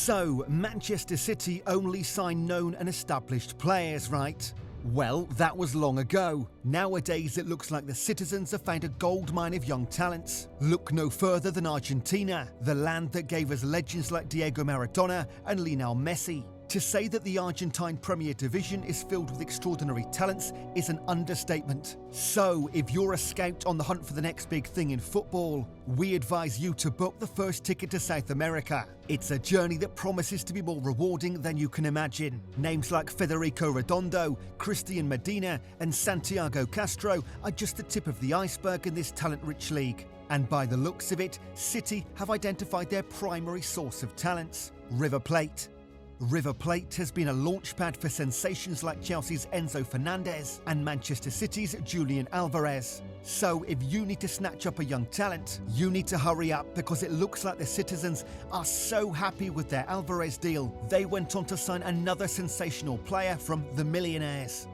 So, Manchester City only sign known and established players, right? Well, that was long ago. Nowadays, it looks like the citizens have found a goldmine of young talents. Look no further than Argentina, the land that gave us legends like Diego Maradona and Lionel Messi. To say that the Argentine Premier Division is filled with extraordinary talents is an understatement. So, if you're a scout on the hunt for the next big thing in football, we advise you to book the first ticket to South America. It's a journey that promises to be more rewarding than you can imagine. Names like Federico Redondo, Christian Medina, and Santiago Castro are just the tip of the iceberg in this talent-rich league. And by the looks of it, City have identified their primary source of talents: River Plate. River Plate has been a launchpad for sensations like Chelsea's Enzo Fernandez and Manchester City's Julian Alvarez. So if you need to snatch up a young talent, you need to hurry up, because it looks like the citizens are so happy with their Alvarez deal, they went on to sign another sensational player from the Millionaires.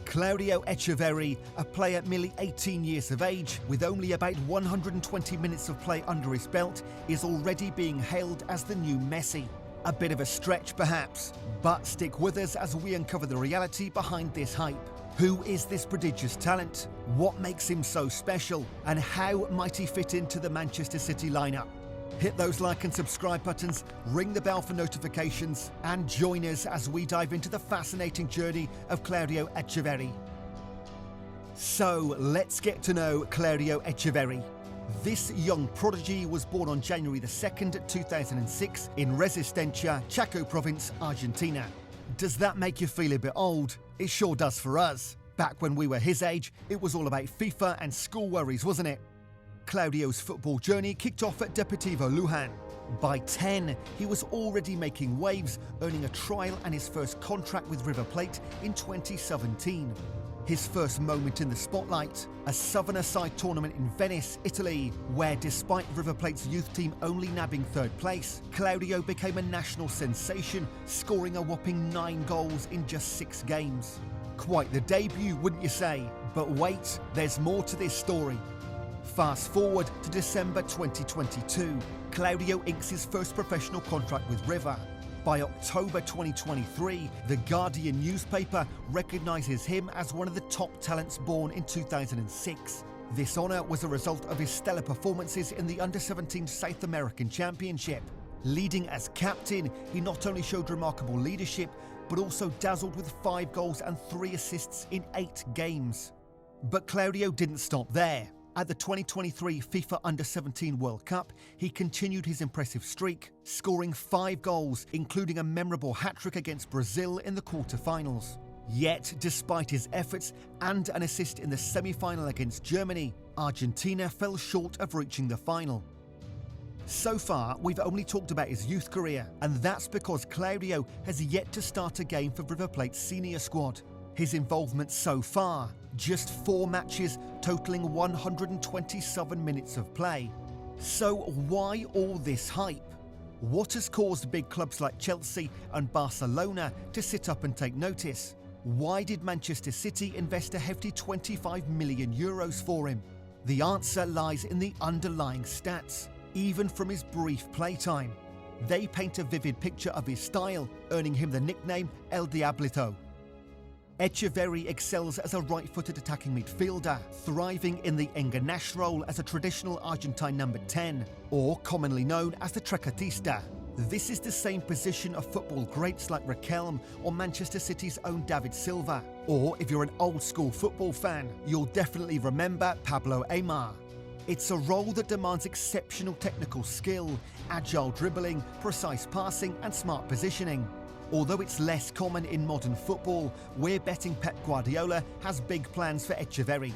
Claudio Echeverri, a player merely 18 years of age, with only about 120 minutes of play under his belt, is already being hailed as the new Messi. A bit of a stretch perhaps, but stick with us as we uncover the reality behind this hype. Who is this prodigious talent? What makes him so special? And how might he fit into the Manchester City lineup? Hit those like and subscribe buttons, ring the bell for notifications, and join us as we dive into the fascinating journey of Claudio Echeverri. So let's get to know Claudio Echeverri. This young prodigy was born on January 2nd, 2006 in Resistencia, Chaco province, Argentina. Does that make you feel a bit old? It sure does for us. Back when we were his age, it was all about FIFA and school worries, wasn't it? Claudio's football journey kicked off at Deportivo Lujan. By 10, he was already making waves, earning a trial and his first contract with River Plate in 2017. His first moment in the spotlight, a Southern-a-side tournament in Venice, Italy, where despite River Plate's youth team only nabbing third place, Claudio became a national sensation, scoring a whopping 9 goals in just 6 games. Quite the debut, wouldn't you say? But wait, there's more to this story. Fast forward to December 2022, Claudio inks his first professional contract with River. By October 2023, The Guardian newspaper recognises him as one of the top talents born in 2006. This honour was a result of his stellar performances in the Under-17 South American Championship. Leading as captain, he not only showed remarkable leadership, but also dazzled with 5 goals and 3 assists in 8 games. But Claudio didn't stop there. At the 2023 FIFA Under-17 World Cup, he continued his impressive streak, scoring 5 goals, including a memorable hat-trick against Brazil in the quarter-finals. Yet, despite his efforts and an assist in the semi-final against Germany, Argentina fell short of reaching the final. So far, we've only talked about his youth career, and that's because Claudio has yet to start a game for River Plate's senior squad. His involvement so far, just 4 matches totaling 127 minutes of play. So why all this hype? What has caused big clubs like Chelsea and Barcelona to sit up and take notice? Why did Manchester City invest a hefty €25 million for him? The answer lies in the underlying stats, even from his brief playtime. They paint a vivid picture of his style, earning him the nickname El Diablito. Echeverri excels as a right-footed attacking midfielder, thriving in the enganche role as a traditional Argentine number 10, or commonly known as the trequartista. This is the same position of football greats like Riquelme or Manchester City's own David Silva. Or if you're an old-school football fan, you'll definitely remember Pablo Aimar. It's a role that demands exceptional technical skill, agile dribbling, precise passing and smart positioning. Although it's less common in modern football, we're betting Pep Guardiola has big plans for Echeverri.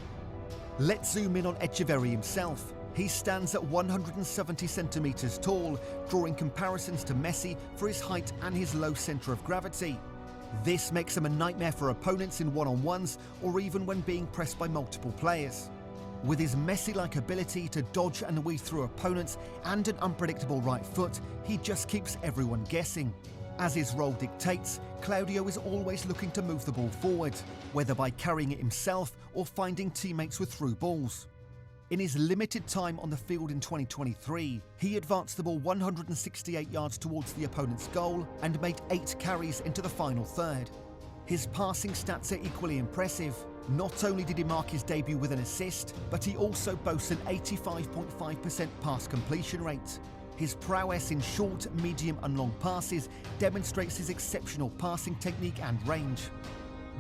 Let's zoom in on Echeverri himself. He stands at 170 centimetres tall, drawing comparisons to Messi for his height and his low centre of gravity. This makes him a nightmare for opponents in one-on-ones or even when being pressed by multiple players. With his Messi-like ability to dodge and weave through opponents and an unpredictable right foot, he just keeps everyone guessing. As his role dictates, Claudio is always looking to move the ball forward, whether by carrying it himself or finding teammates with through balls. In his limited time on the field in 2023, he advanced the ball 168 yards towards the opponent's goal and made 8 carries into the final third. His passing stats are equally impressive. Not only did he mark his debut with an assist, but he also boasts an 85.5% pass completion rate. His prowess in short, medium and long passes demonstrates his exceptional passing technique and range.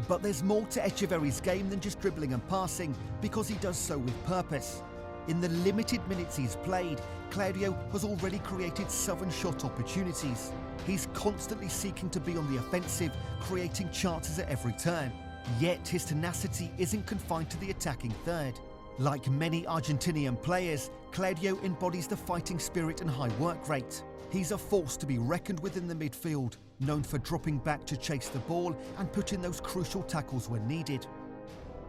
But there's more to Echeverri's game than just dribbling and passing, because he does so with purpose. In the limited minutes he's played, Claudio has already created 7 shot opportunities. He's constantly seeking to be on the offensive, creating chances at every turn. Yet his tenacity isn't confined to the attacking third. Like many Argentinian players, Claudio embodies the fighting spirit and high work rate. He's a force to be reckoned with in the midfield, known for dropping back to chase the ball and put in those crucial tackles when needed.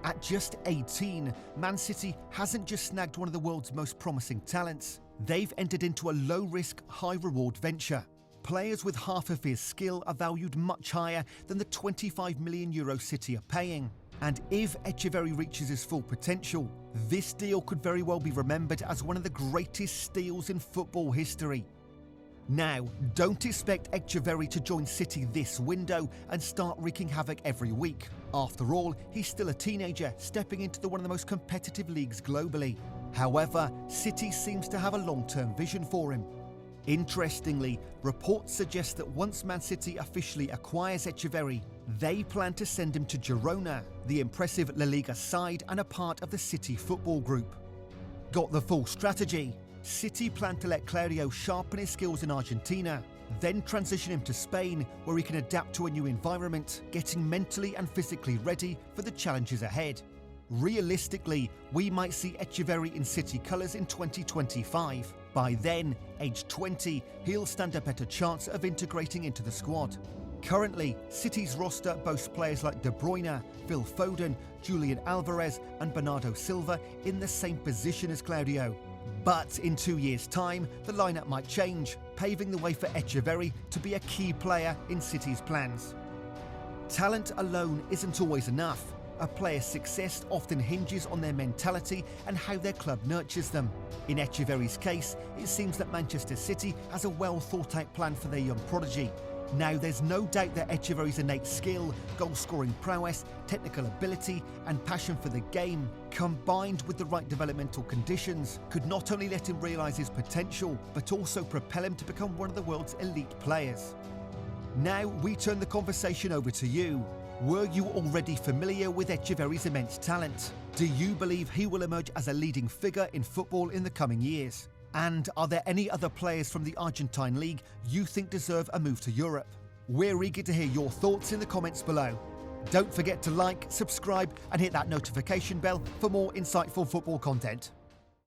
At just 18, Man City hasn't just snagged one of the world's most promising talents. They've entered into a low-risk, high-reward venture. Players with half of his skill are valued much higher than the €25 million City are paying. And if Echeverri reaches his full potential, this deal could very well be remembered as one of the greatest steals in football history. Now, don't expect Echeverri to join City this window and start wreaking havoc every week. After all, he's still a teenager stepping into one of the most competitive leagues globally. However, City seems to have a long-term vision for him. Interestingly, reports suggest that once Man City officially acquires Echeverri, they plan to send him to Girona, the impressive La Liga side and a part of the City football group. Got the full strategy? City plan to let Claudio sharpen his skills in Argentina, then transition him to Spain, where he can adapt to a new environment, getting mentally and physically ready for the challenges ahead. Realistically, we might see Echeverri in City colours in 2025. By then, aged 20, he'll stand a better chance of integrating into the squad. Currently, City's roster boasts players like De Bruyne, Phil Foden, Julian Alvarez and Bernardo Silva in the same position as Claudio. But in 2 years' time, the lineup might change, paving the way for Echeverri to be a key player in City's plans. Talent alone isn't always enough. A player's success often hinges on their mentality and how their club nurtures them. In Echeverri's case, it seems that Manchester City has a well-thought-out plan for their young prodigy. Now, there's no doubt that Echeverri's innate skill, goal-scoring prowess, technical ability and passion for the game, combined with the right developmental conditions, could not only let him realise his potential, but also propel him to become one of the world's elite players. Now, we turn the conversation over to you. Were you already familiar with Echeverri's immense talent? Do you believe he will emerge as a leading figure in football in the coming years? And are there any other players from the Argentine League you think deserve a move to Europe? We're eager to hear your thoughts in the comments below. Don't forget to like, subscribe and hit that notification bell for more insightful football content.